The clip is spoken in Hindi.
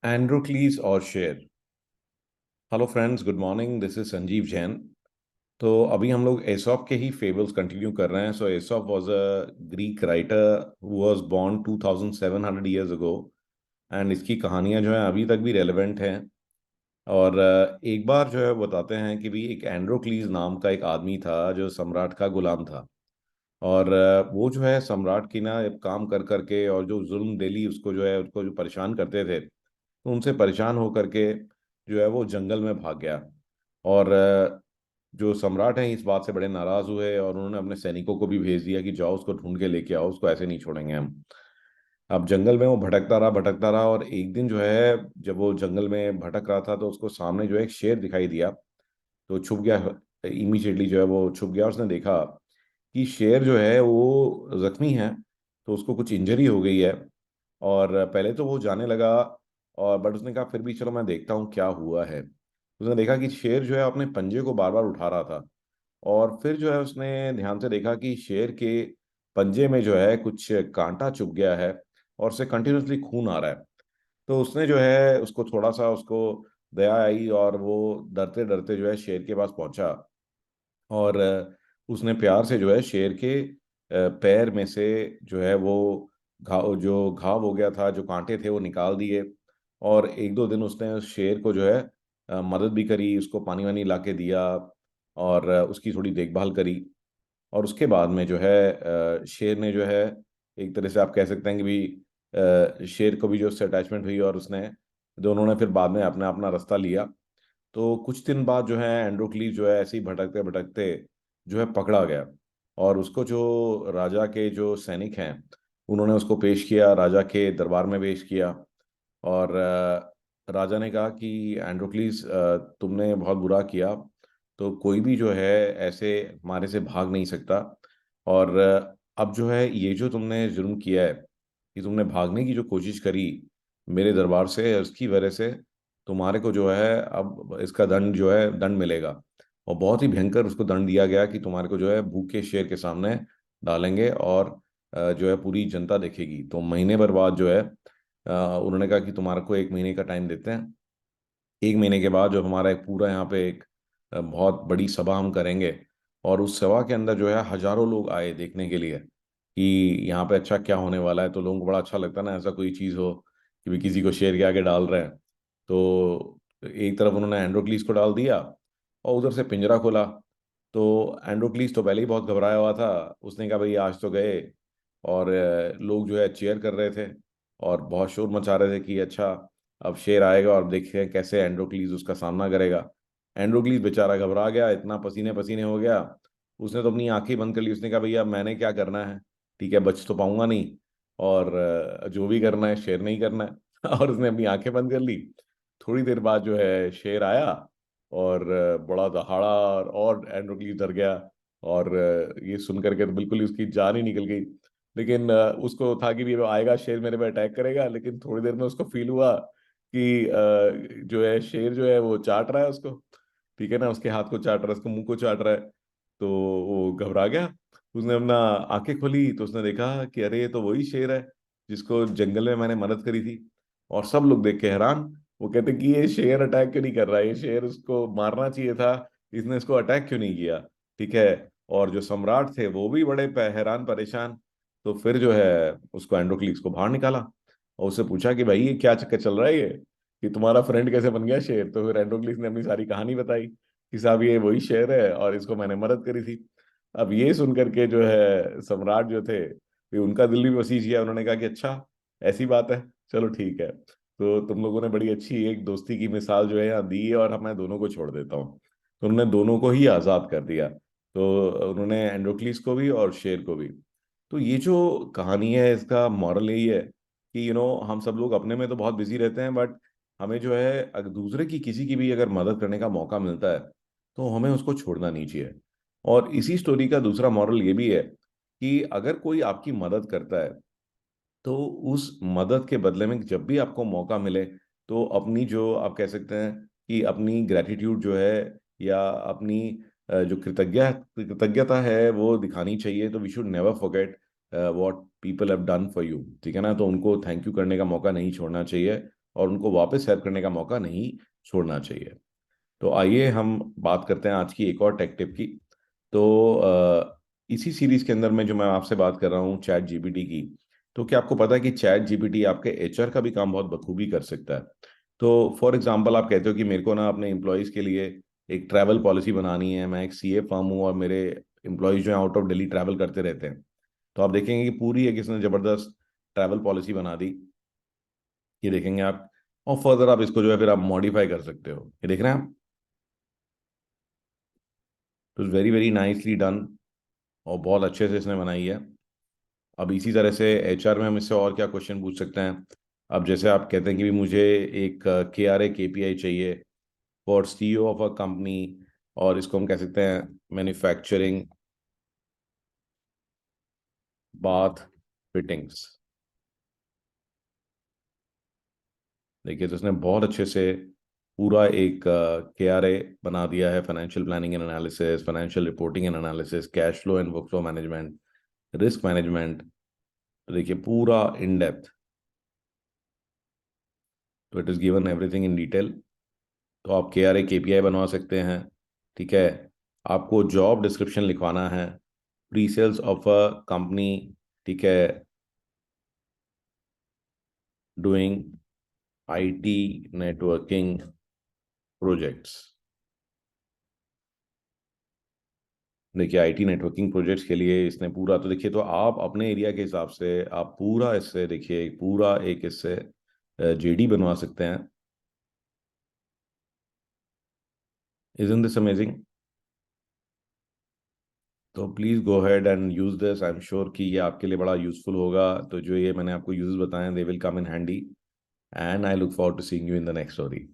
एंड्रोक्लीस और शेर। Hello friends, good morning. This is Sanjeev Jain. तो अभी हम लोग एसॉप के ही फेबल्स कंटिन्यू कर रहे हैं। So Aesop was a Greek writer who was born 2700 years ago. And इसकी कहानियां जो हैं अभी तक भी रेलेवेंट हैं। और एक बार जो है बताते हैं कि भी एक एंड्रोक्लीस नाम का एक आदमी था जो सम्राट का गुलाम था। और वो जो है सम्राट की ना काम कर करके और जो जुल्म डेली उसको जो है उसको जो परेशान करते थे, तो उनसे परेशान होकर के जो है वो जंगल में भाग गया। और जो सम्राट हैं इस बात से बड़े नाराज हुए और उन्होंने अपने सैनिकों को भी भेज दिया कि जाओ उसको ढूंढ के लेके आओ, उसको ऐसे नहीं छोड़ेंगे हम। अब जंगल में वो भटकता रहा और एक दिन जो है जब वो जंगल में भटक रहा था तो उसको सामने जो है एक शेर दिखाई दिया। तो छुप गया। इमीडिएटली जो है वो छुप गया। उसने देखा कि शेर जो है वो जख्मी है, तो उसको कुछ इंजरी हो गई है। और पहले तो वो जाने लगा, और बट उसने कहा फिर भी चलो मैं देखता हूँ क्या हुआ है। उसने देखा कि शेर जो है अपने पंजे को बार बार उठा रहा था। और फिर जो है उसने ध्यान से देखा कि शेर के पंजे में जो है कुछ कांटा चुभ गया है और उससे कंटिन्यूअसली खून आ रहा है। तो उसने जो है उसको थोड़ा सा उसको दया आई और वो डरते डरते जो है शेर के पास पहुंचा। और उसने प्यार से जो है शेर के पैर में से जो है वो घाव हो गया था, जो कांटे थे वो निकाल दिए। और एक दो दिन उसने उस शेर को जो है मदद भी करी, उसको पानी वानी ला के दिया और उसकी थोड़ी देखभाल करी। और उसके बाद में जो है शेर ने जो है एक तरह से आप कह सकते हैं कि भी शेर को भी जो उससे अटैचमेंट हुई और उसने दोनों ने फिर बाद में अपना अपना रास्ता लिया। तो कुछ दिन बाद जो है एंड्रोक्लीस जो है ऐसे ही भटकते भटकते जो है पकड़ा गया। और उसको जो राजा के जो सैनिक हैं उन्होंने उसको पेश किया, राजा के दरबार में पेश किया। और राजा ने कहा कि एंड्रोक्लीस, तुमने बहुत बुरा किया, तो कोई भी जो है ऐसे हमारे से भाग नहीं सकता। और अब जो है ये जो तुमने जुर्म किया है कि तुमने भागने की जो कोशिश करी मेरे दरबार से, उसकी वजह से तुम्हारे को जो है अब इसका दंड जो है दंड मिलेगा। और बहुत ही भयंकर उसको दंड दिया गया कि तुम्हारे को जो है भूखे शेर के सामने डालेंगे और जो है पूरी जनता देखेगी। तो महीने भर बाद जो है उन्होंने कहा कि तुम्हारे को एक महीने का टाइम देते हैं। एक महीने के बाद जो हमारा एक पूरा यहाँ पे एक बहुत बड़ी सभा हम करेंगे। और उस सभा के अंदर जो है हजारों लोग आए देखने के लिए कि यहाँ पे अच्छा क्या होने वाला है। तो लोगों को बड़ा अच्छा लगता है ना ऐसा कोई चीज़ हो कि भी किसी को शेर के आगे डाल रहे हैं। तो एक तरफ उन्होंने एंड्रोक्लीस को डाल दिया और उधर से पिंजरा खोला। तो एंड्रोक्लीस तो पहले ही बहुत घबराया हुआ था। उसने कहा भाई आज तो गए। और लोग जो है चीयर कर रहे थे और बहुत शोर मचा रहे थे कि अच्छा अब शेर आएगा और देखते हैं कैसे एंड्रोक्लीस उसका सामना करेगा। एंड्रोक्लीस बेचारा घबरा गया, इतना पसीने पसीने हो गया। उसने तो अपनी आंखें बंद कर ली। उसने कहा भैया मैंने क्या करना है, ठीक है बच तो पाऊंगा नहीं। और जो भी करना है शेर नहीं करना है। और उसने अपनी आंखें बंद कर ली। थोड़ी देर बाद जो है शेर आया और बड़ा दहाड़ा और एंड्रोक्लीस डर गया। और ये सुन करके तो बिल्कुल ही उसकी जान ही निकल गई। लेकिन उसको था कि भी अब आएगा शेर मेरे पे अटैक करेगा। लेकिन थोड़ी देर में उसको फील हुआ कि जो है शेर जो है वो चाट रहा है उसको, ठीक है ना, उसके हाथ को चाट रहा है, उसके मुंह को चाट रहा है। तो वो घबरा गया। उसने अपना आंखें खोली तो उसने देखा कि अरे ये तो वही शेर है जिसको जंगल में मैंने मदद करी थी। और सब लोग देख के हैरान। वो कहते कि ये शेर अटैक क्यों नहीं कर रहा है, ये शेर उसको मारना चाहिए था, इसने इसको अटैक क्यों नहीं किया, ठीक है। और जो सम्राट थे वो भी बड़े हैरान परेशान। तो फिर जो है उसको एंड्रोक्लिक्स को बाहर निकाला और उससे पूछा कि भाई ये क्या चक्कर चल रहा है, ये कि तुम्हारा फ्रेंड कैसे बन गया शेर। तो फिर एंड्रोक्लिक्स ने अपनी सारी कहानी बताई कि साहब ये वही शेर है और इसको मैंने मदद करी थी। अब ये सुन करके जो है सम्राट जो थे फिर उनका दिल भी वसीज गया। उन्होंने कहा कि अच्छा ऐसी बात है, चलो ठीक है। तो तुम लोगों ने बड़ी अच्छी एक दोस्ती की मिसाल जो है यहाँ दी है और मैं दोनों को छोड़ देता हूँ। तो उन्होंने दोनों को ही आज़ाद कर दिया। तो उन्होंने एंड्रोक्लिस को भी और शेर को भी। तो ये जो कहानी है इसका मॉरल यही है कि हम सब लोग अपने में तो बहुत बिजी रहते हैं, बट हमें जो है अगर दूसरे की किसी की भी अगर मदद करने का मौका मिलता है तो हमें उसको छोड़ना नहीं चाहिए। और इसी स्टोरी का दूसरा मॉरल ये भी है कि अगर कोई आपकी मदद करता है तो उस मदद के बदले में जब भी आपको मौका मिले तो अपनी जो आप कह सकते हैं कि अपनी ग्रैटिट्यूड जो है या अपनी जो कृतज्ञता है वो दिखानी चाहिए। तो we should never forget what people have done for you, ठीक है ना। तो उनको थैंक यू करने का मौका नहीं छोड़ना चाहिए। और उनको वापस सर्व करने का मौका नहीं छोड़ना चाहिए। तो आइए हम बात करते हैं आज की एक और टेक टिप की। तो इसी सीरीज के अंदर में जो मैं आपसे बात कर रहा हूँ चैट जीपीटी की, तो क्या आपको पता है कि चैट जीपीटी आपके एचआर का भी काम बहुत बखूबी कर सकता है। तो फॉर एग्जांपल आप कहते हो कि मेरे को ना अपने एम्प्लॉयज़ के लिए एक ट्रैवल पॉलिसी बनानी है, मैं एक सीए फर्म हूँ और मेरे एम्प्लॉयज़ जो हैं आउट ऑफ दिल्ली ट्रैवल करते रहते हैं, तो आप देखेंगे कि पूरी एक इसने ज़बरदस्त ट्रैवल पॉलिसी बना दी। ये देखेंगे आप, और फर्दर आप इसको जो है फिर आप मॉडिफाई कर सकते हो। ये देख रहे हैं आप, तो वेरी वेरी नाइसली डन, और बहुत अच्छे से इसने बनाई है। अब इसी तरह से एचआर में हम इससे और क्या क्वेश्चन पूछ सकते हैं। अब जैसे आप कहते हैं कि भी मुझे एक KRA KPI चाहिए for CEO of a company, और इसको हम कह सकते हैं मैन्युफैक्चरिंग बाथ फिटिंग्स। देखिए, तो इसने बहुत अच्छे से पूरा एक KRA बना दिया है, financial planning and analysis, financial reporting and analysis, cash flow and work flow management, risk management. तो देखिए पूरा इन डेप्थ, तो it is given everything in detail. तो आप KRA KPI बनवा सकते हैं, ठीक है। आपको जॉब डिस्क्रिप्शन लिखवाना है, pre sales of a company, ठीक है, डूइंग IT नेटवर्किंग प्रोजेक्ट्स। देखिए IT नेटवर्किंग प्रोजेक्ट्स के लिए इसने पूरा, तो देखिए, तो आप अपने एरिया के हिसाब से आप पूरा इससे देखिए पूरा एक इससे JD बनवा सकते हैं। Isn't this amazing? तो please go ahead and use this. I am sure कि ये आपके लिए बड़ा यूज़फुल होगा। तो जो ये मैंने आपको यूज़ बताए, they will come in handy, and I look forward to seeing you in the next story.